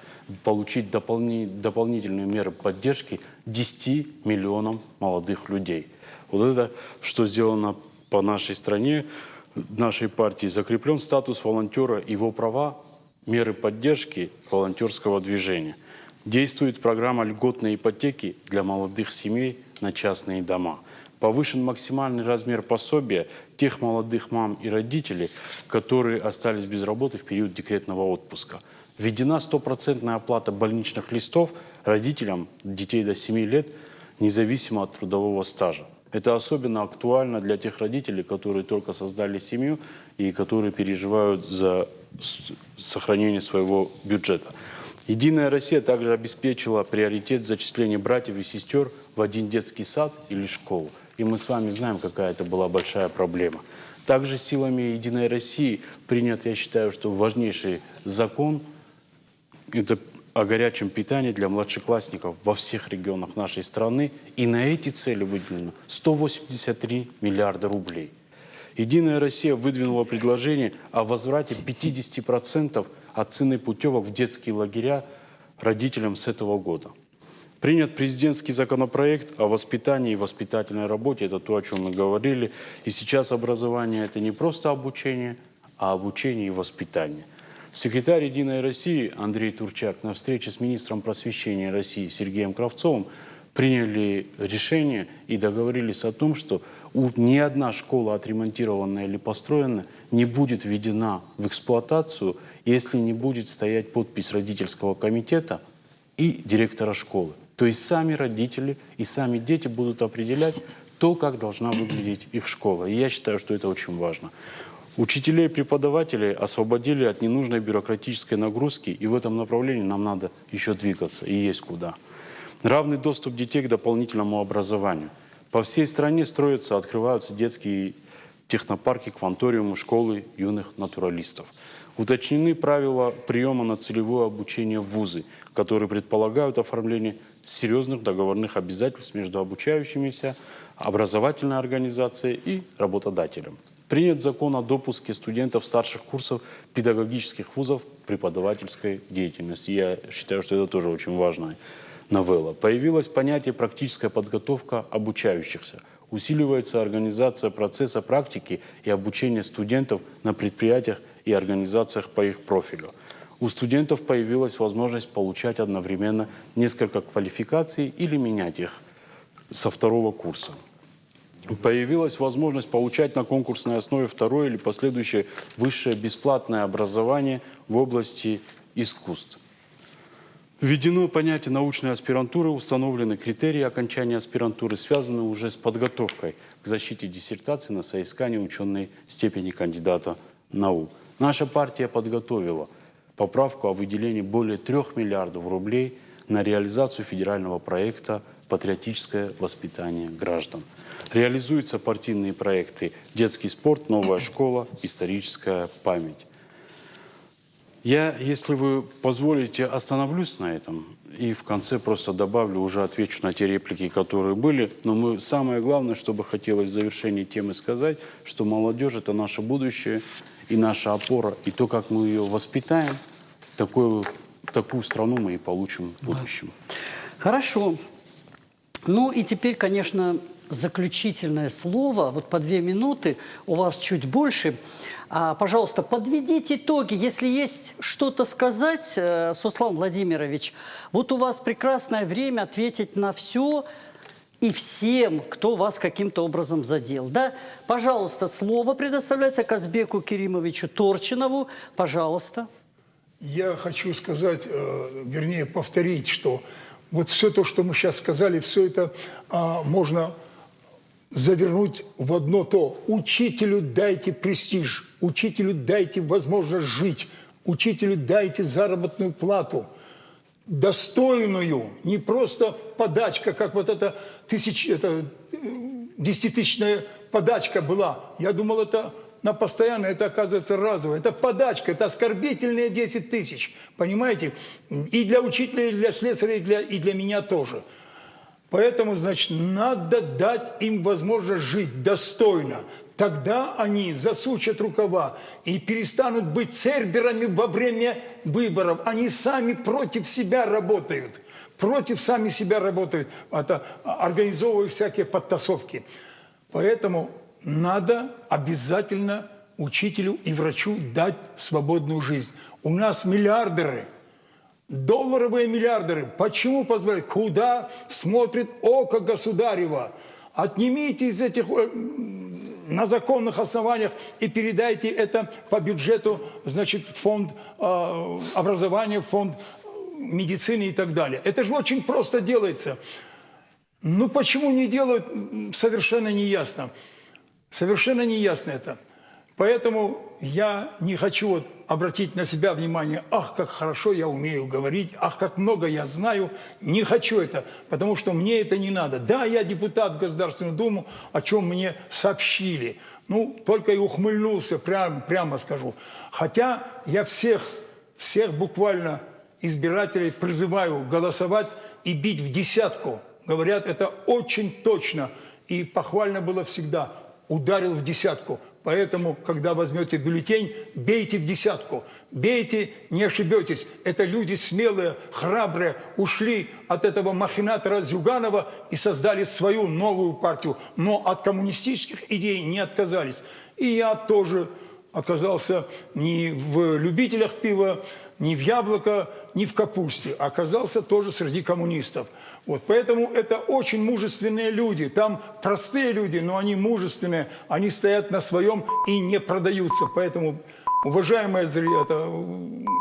получить дополнительные меры поддержки 10 миллионам молодых людей. Вот это, что сделано по нашей стране, нашей партии. Закреплен статус волонтера, его права, меры поддержки волонтерского движения. Действует программа льготной ипотеки для молодых семей на частные дома. Повышен максимальный размер пособия тех молодых мам и родителей, которые остались без работы в период декретного отпуска. Введена 100% оплата больничных листов родителям детей до 7 лет, независимо от трудового стажа. Это особенно актуально для тех родителей, которые только создали семью и которые переживают за сохранение своего бюджета. Единая Россия также обеспечила приоритет зачисления братьев и сестер в один детский сад или школу. И мы с вами знаем, какая это была большая проблема. Также силами Единой России принят, я считаю, что важнейший закон – это о горячем питании для младшеклассников во всех регионах нашей страны. И на эти цели выделено 183 миллиарда рублей. Единая Россия выдвинула предложение о возврате 50% от цены путевок в детские лагеря родителям с этого года. Принят президентский законопроект о воспитании и воспитательной работе. Это то, о чем мы говорили. И сейчас образование – это не просто обучение, а обучение и воспитание. Секретарь «Единой России» Андрей Турчак на встрече с министром просвещения России Сергеем Кравцовым приняли решение и договорились о том, что ни одна школа, отремонтированная или построенная, не будет введена в эксплуатацию, если не будет стоять подпись родительского комитета и директора школы. То есть сами родители и сами дети будут определять то, как должна выглядеть их школа. И я считаю, что это очень важно. Учителей и преподавателей освободили от ненужной бюрократической нагрузки, и в этом направлении нам надо еще двигаться, и есть куда. Равный доступ детей к дополнительному образованию. По всей стране строятся, открываются детские технопарки, кванториумы, школы юных натуралистов. Уточнены правила приема на целевое обучение в вузы, которые предполагают оформление серьезных договорных обязательств между обучающимися, образовательной организацией и работодателем. Принят закон о допуске студентов старших курсов педагогических вузов к преподавательской деятельности. Я считаю, что это тоже очень важная новелла. Появилось понятие «практическая подготовка обучающихся». Усиливается организация процесса практики и обучения студентов на предприятиях и организациях по их профилю. У студентов появилась возможность получать одновременно несколько квалификаций или менять их со второго курса. Появилась возможность получать на конкурсной основе второе или последующее высшее бесплатное образование в области искусств. Введено понятие научной аспирантуры, установлены критерии окончания аспирантуры, связанные уже с подготовкой к защите диссертации на соискание ученой степени кандидата наук. Наша партия подготовила поправку о выделении более 3 миллиардов рублей на реализацию федерального проекта «Патриотическое воспитание граждан». Реализуются партийные проекты «Детский спорт», «Новая школа», «Историческая память». Я, если вы позволите, остановлюсь на этом и в конце просто добавлю, уже отвечу на те реплики, которые были. Но самое главное, что бы хотелось в завершении темы сказать, что молодежь – это наше будущее и наша опора. И то, как мы ее воспитаем, такую страну мы и получим в будущем. Хорошо. Ну и теперь, конечно, заключительное слово. Вот по 2 минуты, у вас чуть больше. Пожалуйста, подведите итоги, если есть что-то сказать, Суслан Владимирович. Вот у вас прекрасное время ответить на все и всем, кто вас каким-то образом задел. Да? Пожалуйста, слово предоставляется Казбеку Керимовичу Торчинову. Пожалуйста. Я хочу сказать, вернее повторить, что вот все то, что мы сейчас сказали, все это можно завернуть в одно то. Учителю дайте престиж, учителю дайте возможность жить, учителю дайте заработную плату, достойную, не просто подачка, как вот эта 10-тысячная подачка была. Я думал, это на постоянно, это оказывается разово. Это подачка, это оскорбительные 10 тысяч, понимаете? И для учителя, и для слесаря, и для меня тоже. Поэтому, значит, надо дать им возможность жить достойно. Тогда они засучат рукава и перестанут быть церберами во время выборов. Они сами против себя работают. Против сами себя работают, организовывая всякие подтасовки. Поэтому надо обязательно учителю и врачу дать свободную жизнь. У нас миллиардеры. Долларовые миллиардеры. Почему позволяют? Куда смотрит око государева? Отнимите из этих на законных основаниях и передайте это по бюджету, значит, фонд образования, фонд медицины и так далее. Это же очень просто делается. Ну почему не делают, совершенно неясно. Совершенно неясно это. Поэтому я не хочу обратить на себя внимание, ах, как хорошо я умею говорить, ах, как много я знаю. Не хочу это, потому что мне это не надо. Да, я депутат в Государственную Думу, о чем мне сообщили. Ну, только и ухмыльнулся, прямо скажу. Хотя я всех буквально избирателей призываю голосовать и бить в десятку. Говорят, это очень точно. И похвально было всегда. Ударил в десятку. Поэтому, когда возьмете бюллетень, бейте в десятку. Бейте, не ошибетесь. Это люди смелые, храбрые, ушли от этого махинатора Зюганова и создали свою новую партию. Но от коммунистических идей не отказались. И я тоже оказался не в любителях пива, не в яблоко, не в капусте. Оказался тоже среди коммунистов. Вот, поэтому это очень мужественные люди. Там простые люди, но они мужественные. Они стоят на своем и не продаются. Поэтому, уважаемые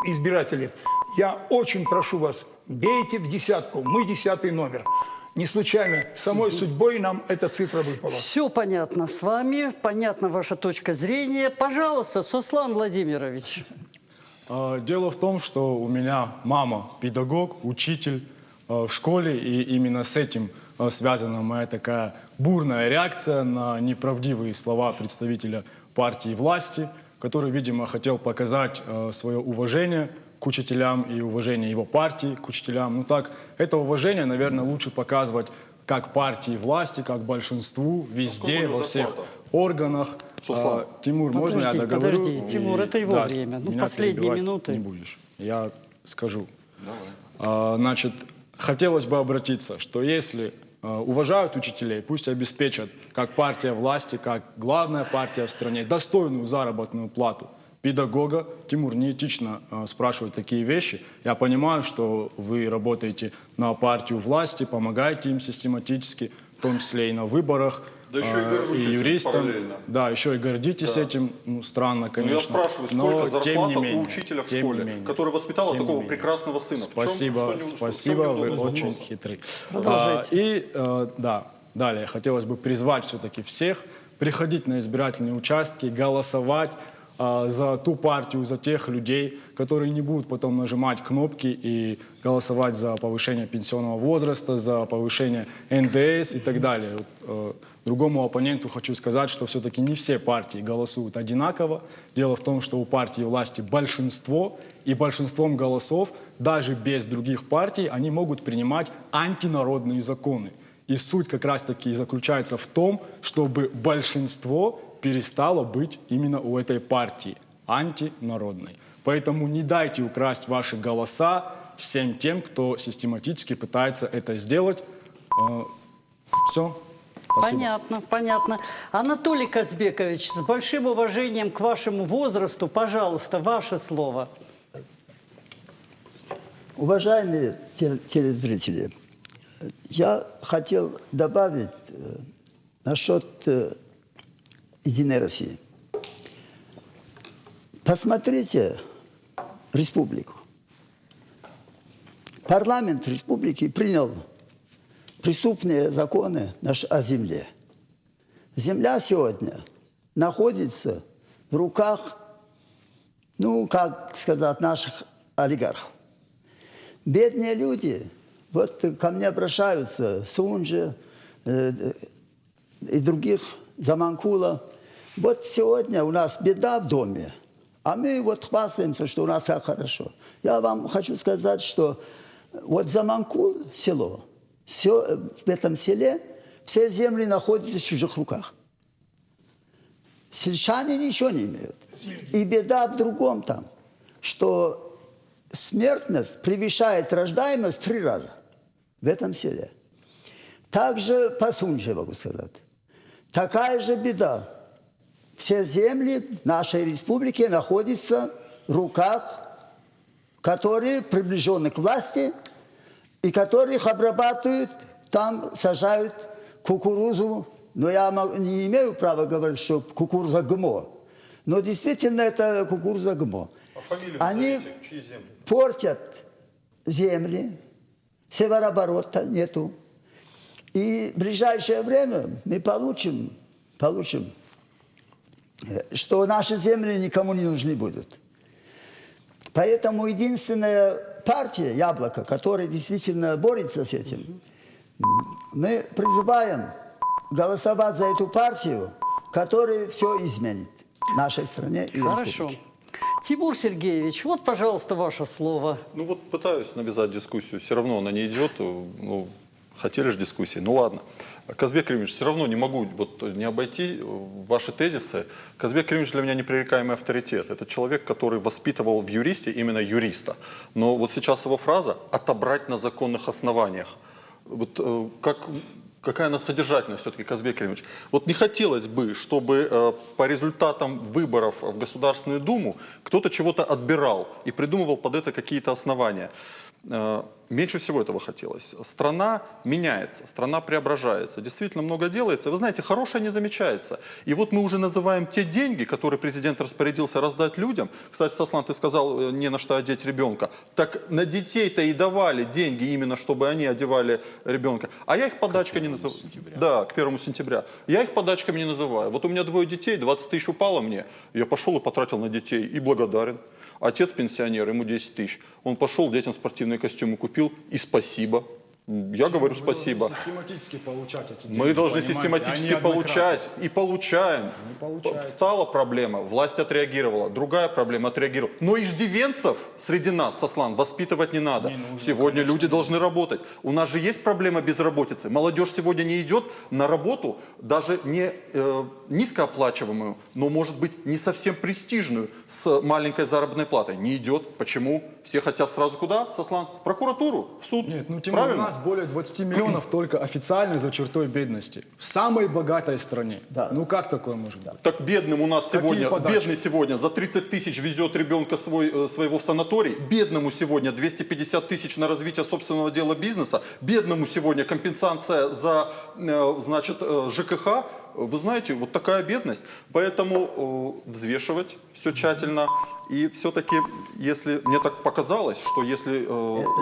избиратели, я очень прошу вас, бейте в десятку. Мы 10-й номер. Не случайно, самой судьбой нам эта цифра выпала. Все понятно с вами, понятна ваша точка зрения. Пожалуйста, Суслан Владимирович. Дело в том, что у меня мама педагог, учитель в школе, и именно с этим связана моя такая бурная реакция на неправдивые слова представителя партии власти, который, видимо, хотел показать свое уважение к учителям и уважение его партии к учителям. Ну так, это уважение, наверное, лучше показывать как партии власти, как большинству, везде, во всех органах. Тимур, можно я договорю? Подожди, Тимур, это его время. Ну, последние минуты. Не будешь. Я скажу. Значит, хотелось бы обратиться, что если уважают учителей, пусть обеспечат, как партия власти, как главная партия в стране, достойную заработную плату. педагога. Тимур, неэтично спрашивать такие вещи. Я понимаю, что вы работаете на партию власти, помогаете им систематически, в том числе и на выборах. Да еще и горжусь этим юристам. параллельно. Да, еще и гордитесь этим. Ну, странно, Ну, конечно. я спрашиваю, Но, сколько зарплата тем не менее, у учителя в тем не школе, менее, который воспитал тем не такого менее. прекрасного сына? Спасибо, спасибо, вы очень хитрый. Продолжайте. Да, далее хотелось бы призвать все-таки всех приходить на избирательные участки, голосовать за ту партию, за тех людей, которые не будут потом нажимать кнопки и голосовать за повышение пенсионного возраста, за повышение НДС и так далее. Другому оппоненту хочу сказать, что все-таки не все партии голосуют одинаково. Дело в том, что у партии власти большинство, и большинством голосов, даже без других партий, они могут принимать антинародные законы. И суть как раз-таки заключается в том, чтобы большинство перестало быть именно у этой партии, антинародной. Поэтому не дайте украсть ваши голоса всем тем, кто систематически пытается это сделать. Все. Спасибо. Понятно, понятно. Анатолий Казбекович, с большим уважением к вашему возрасту, пожалуйста, ваше слово. Уважаемые телезрители, я хотел добавить насчет Единой России. Посмотрите республику. Парламент республики принял преступные законы о земле. Земля сегодня находится в руках, ну, как сказать, наших олигархов. Бедные люди, вот ко мне обращаются, Сунжи и других, Заманкула. Вот сегодня у нас беда в доме, а мы вот хвастаемся, что у нас так хорошо. Я вам хочу сказать, что вот Заманкул село, все, в этом селе все земли находятся в чужих руках. Сельчане ничего не имеют. И беда в другом там, что смертность превышает рождаемость 3 раза в этом селе. Также по Сунже могу сказать. Такая же беда. Все земли нашей республики находятся в руках, которые приближены к власти, и которых обрабатывают, там сажают кукурузу. Но я не имею права говорить, что кукуруза ГМО. Но действительно это кукуруза ГМО. Они портят земли, северооборота нету. И в ближайшее время мы получим, что наши земли никому не нужны будут. Поэтому единственная партия «Яблоко», которая действительно борется с этим, мы призываем голосовать за эту партию, которая все изменит в нашей стране и Хорошо. республике. Тимур Сергеевич, вот, пожалуйста, ваше слово. Ну вот пытаюсь навязать дискуссию, все равно она не идет. Ну, хотели же дискуссии, ну ладно. Казбек Кремович, все равно не могу вот не обойти ваши тезисы. Казбек Кремович для меня непререкаемый авторитет. Это человек, который воспитывал в юристе именно юриста. Но вот сейчас его фраза «отобрать на законных основаниях». Вот какая она содержательная все-таки, Казбек Кремович. Вот не хотелось бы, чтобы по результатам выборов в Государственную Думу кто-то чего-то отбирал и придумывал под это какие-то основания. Меньше всего этого хотелось. Страна меняется, страна преображается, действительно много делается. Вы знаете, хорошее не замечается. И вот мы уже называем те деньги, которые президент распорядился раздать людям. Кстати, Сослан, ты сказал, не на что одеть ребенка. Так на детей-то и давали деньги именно, чтобы они одевали ребенка. А я их подачкой не называю. Да, к 1 сентября. Я их подачками не называю. Вот у меня 2 детей, 20 тысяч упало мне. Я пошел и потратил на детей и благодарен. Отец пенсионер, ему 10 тысяч. Он пошел, детям спортивные костюмы купил, и спасибо. Я говорю спасибо. Систематически получать эти деньги, Мы должны понимаете, систематически а не получать. И получаем. Не получаете. Встала проблема, власть отреагировала. Другая проблема отреагировала. Но иждивенцев среди нас, Сослан, воспитывать не надо. Сегодня люди должны работать. У нас же есть проблема безработицы. Молодежь сегодня не идет на работу, даже не низкооплачиваемую, но, может быть, не совсем престижную, с маленькой заработной платой. Не идет. Почему? Все хотят сразу куда, Сослан? В прокуратуру, в суд. Нет, ну Тимур, правильно? у нас более 20 миллионов только официально за чертой бедности. В самой богатой стране. Да. Ну как такое может быть? Так бедным у нас Какие сегодня, подачи? бедный сегодня за 30 тысяч везет ребенка своего в санаторий, бедному сегодня 250 тысяч на развитие собственного дела бизнеса, бедному сегодня компенсация за, значит, ЖКХ. Вы знаете, вот такая бедность. Поэтому взвешивать все тщательно. И все-таки, если мне так показалось, что если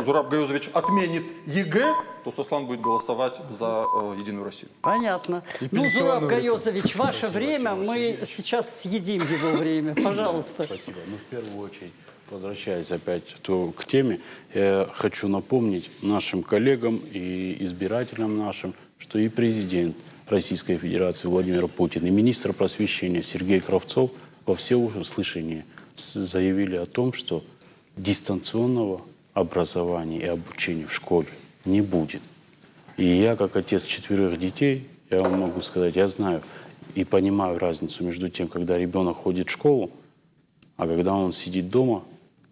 Зураб Гаёзович отменит ЕГЭ, то Сослан будет голосовать за Единую Россию. Понятно. И Ну, пенсионную Зураб Гаёзович, ваше время, мы сейчас съедим его время. Пожалуйста. Спасибо. Ну, в первую очередь, возвращаясь опять к теме, я хочу напомнить нашим коллегам и избирателям нашим, что и президент Российской Федерации Владимир Путин, и министр просвещения Сергей Кравцов во всеуслышание заявили о том, что дистанционного образования и обучения в школе не будет. И я, как отец 4 детей, я вам могу сказать, я знаю и понимаю разницу между тем, когда ребенок ходит в школу, а когда он сидит дома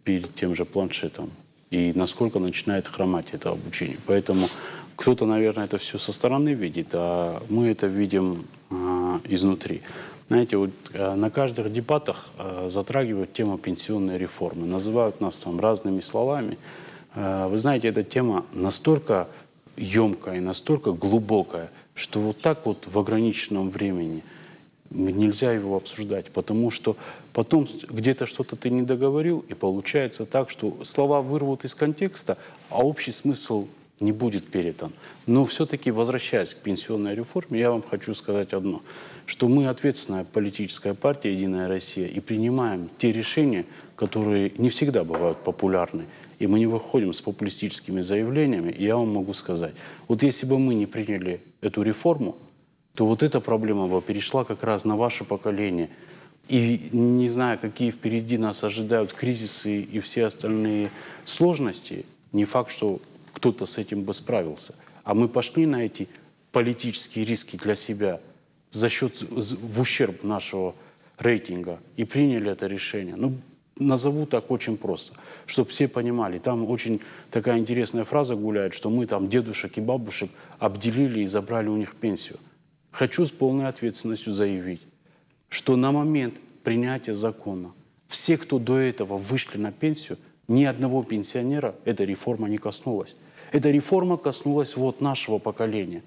перед тем же планшетом, и насколько начинает хромать это обучение. Поэтому кто-то, наверное, это все со стороны видит, а мы это видим изнутри. Знаете, вот на каждых дебатах затрагивают тему пенсионной реформы, называют нас там разными словами. Вы знаете, эта тема настолько емкая и настолько глубокая, что вот так вот в ограниченном времени нельзя его обсуждать, потому что потом где-то что-то ты не договорил, и получается так, что слова вырвут из контекста, а общий смысл не будет передан. Но все-таки, возвращаясь к пенсионной реформе, я вам хочу сказать одно, что мы ответственная политическая партия «Единая Россия» и принимаем те решения, которые не всегда бывают популярны. И мы не выходим с популистическими заявлениями. И я вам могу сказать, вот если бы мы не приняли эту реформу, то вот эта проблема бы перешла как раз на ваше поколение. И не зная, какие впереди нас ожидают кризисы и все остальные сложности, не факт, что кто-то с этим бы справился. А мы пошли на эти политические риски для себя в ущерб нашего рейтинга и приняли это решение. Ну, назову так очень просто, чтобы все понимали. Там очень такая интересная фраза гуляет, что мы там дедушек и бабушек обделили и забрали у них пенсию. Хочу с полной ответственностью заявить, что на момент принятия закона все, кто до этого вышли на пенсию, ни одного пенсионера эта реформа не коснулась. Эта реформа коснулась вот нашего поколения.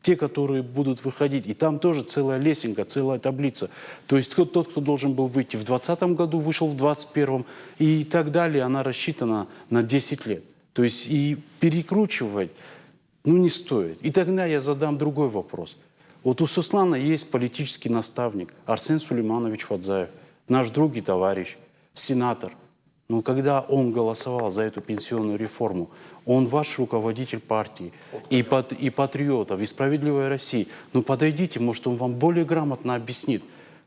Те, которые будут выходить, и там тоже целая лесенка, целая таблица. То есть тот, кто должен был выйти в 2020 году, вышел в 2021, и так далее, она рассчитана на 10 лет. То есть и перекручивать, ну, не стоит. И тогда я задам другой вопрос. Вот у Сослана есть политический наставник Арсен Сулейманович Фадзаев, наш друг и товарищ, сенатор. Но когда он голосовал за эту пенсионную реформу, он ваш руководитель партии и патриотов, и «Справедливой России». Ну подойдите, может, он вам более грамотно объяснит,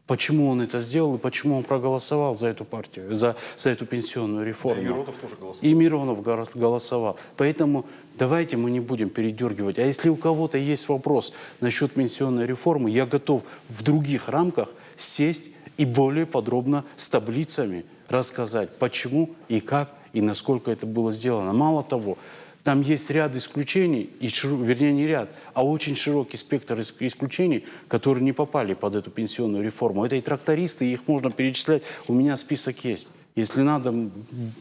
почему он это сделал и почему он проголосовал за эту партию, за эту пенсионную реформу. И Миронов тоже голосовал. И Миронов голосовал. Поэтому давайте мы не будем передергивать. А если у кого-то есть вопрос насчет пенсионной реформы, я готов в других рамках сесть и более подробно с таблицами рассказать, почему и как, и насколько это было сделано. Мало того, там есть ряд исключений, вернее не ряд, а очень широкий спектр исключений, которые не попали под эту пенсионную реформу. Это и трактористы, их можно перечислять, у меня список есть. Если надо,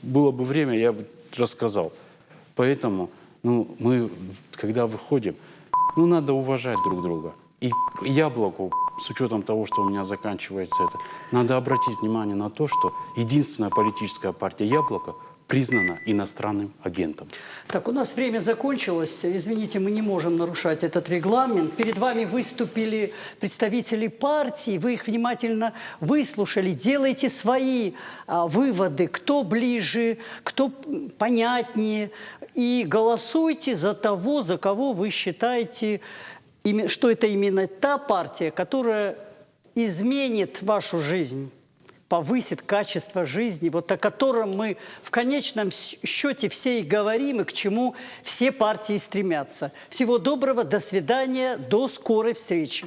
было бы время, я бы рассказал. Поэтому мы, когда выходим, надо уважать друг друга. И к Яблоку, с учетом того, что у меня заканчивается это, надо обратить внимание на то, что единственная политическая партия Яблоко признана иностранным агентом. Так, у нас время закончилось. Извините, мы не можем нарушать этот регламент. Перед вами выступили представители партии. Вы их внимательно выслушали. Делайте свои выводы, кто ближе, кто понятнее. И голосуйте за того, за кого вы считаете, что это именно та партия, которая изменит вашу жизнь, повысит качество жизни, вот о котором мы в конечном счете все и говорим, и к чему все партии стремятся. Всего доброго, до свидания, до скорой встречи.